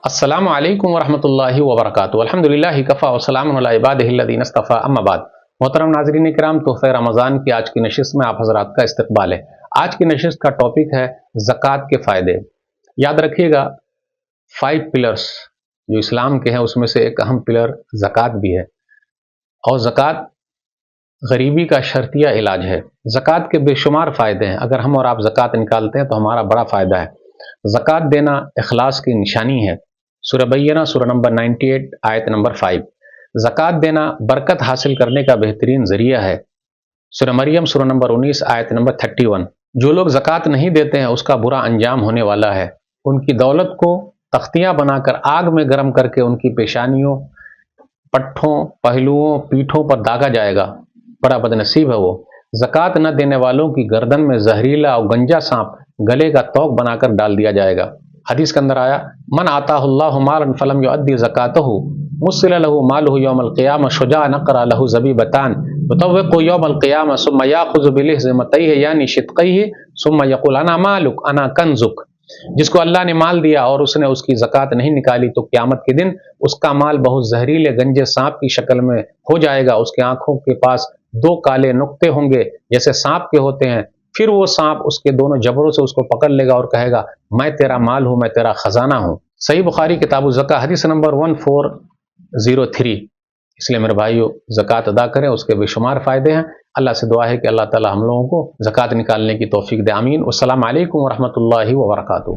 अस्सलामु अलैकुम वरहमतुल्लाहि वबरकातुहू। अल्हम्दुलिल्लाहि कफ़ा व सलामुन अला इबादिहि अल्लज़ीना इस्तफ़ा, अम्मा बाद। मोहतरम नाज़रीन किराम, तोहफ़े रमज़ान की आज की नशिस्त में आप हज़रात का इस्तक़बाल है। आज की नशिस्त का टॉपिक है ज़कात के फ़ायदे। याद रखिएगा, 5 पिलर्स जो इस्लाम के हैं उसमें से एक अहम पिलर ज़कात भी है, और ज़कात गरीबी का शर्तिया इलाज है। ज़कात के बेशुमार फ़ायदे हैं। अगर हम और आप ज़कात निकालते हैं तो हमारा बड़ा फ़ायदा है। ज़कात देना इखलास की निशानी है। सूरह बय्यना सूरह नंबर 98 आयत नंबर 5। ज़कात देना बरकत हासिल करने का बेहतरीन ज़रिया है। सूरह मरियम सूरह नंबर 19 आयत नंबर 31। जो लोग ज़कात नहीं देते हैं उसका बुरा अंजाम होने वाला है। उनकी दौलत को तख्तियाँ बनाकर आग में गर्म करके उनकी पेशानियों, पट्ठों, पहलुओं, पीठों पर दागा जाएगा। बड़ा बदनसीब है वो। ज़कात न देने वालों की गर्दन में जहरीला और गंजा सांप गले का तोक बनाकर डाल दिया जाएगा। हदीस के अंदर आया, मन आताहुल्लाहु मालन फलम युअद्दि ज़कातहु मुस्सिल लहु मालुहु यौमल क़ियामह शुजा नक़रा लहु ज़बीबतान युतव्विक़ु यौमल क़ियामह सुम्मा याख़ुज़ु बिलिहज़मतैहि यानी शिदक़ैहि सुम्मा यक़ूल अना मालुक अना कंज़ुक। जिसको अल्लाह ने माल दिया और उसने उसकी ज़कात नहीं निकाली तो क़यामत के दिन उसका माल बहुत जहरीले गंजे सांप की शक्ल में हो जाएगा। उसकी आंखों के पास 2 काले नुक्ते होंगे जैसे सांप के होते हैं। फिर वो सांप उसके दोनों जबड़ों से उसको पकड़ लेगा और कहेगा, मैं तेरा माल हूं, मैं तेरा खजाना हूं। सही बुखारी किताबुल ज़का हदीस नंबर 1403। इसलिए मेरे भाइयों, ज़कात अदा करें, उसके बेशुमार फ़ायदे हैं। अल्लाह से दुआ है कि अल्लाह ताला हम लोगों को ज़कात निकालने की तौफीक दे। आमीन। अस्सलामु अलैकुम वरहमतुल्लाहि वबरकातुहू।